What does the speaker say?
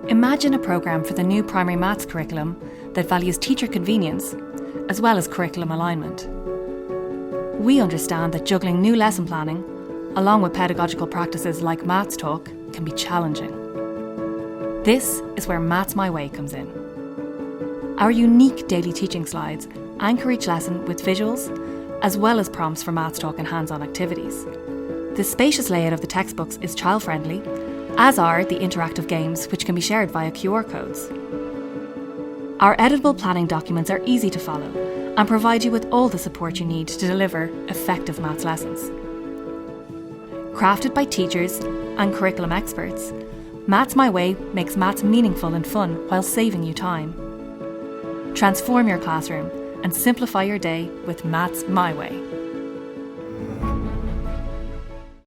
Imagine a programme for the new primary maths curriculum that values teacher convenience as well as curriculum alignment. We understand that juggling new lesson planning, along with pedagogical practices like Maths Talk, can be challenging. This is where Maths My Way comes in. Our unique daily teaching slides anchor each lesson with visuals, as well as prompts for Maths Talk and hands-on activities. The spacious layout of the textbooks is child-friendly, as are the interactive games, which can be shared via QR codes. Our editable planning documents are easy to follow and provide you with all the support you need to deliver effective maths lessons. Crafted by teachers and curriculum experts, Maths My Way makes maths meaningful and fun while saving you time. Transform your classroom and simplify your day with Maths My Way.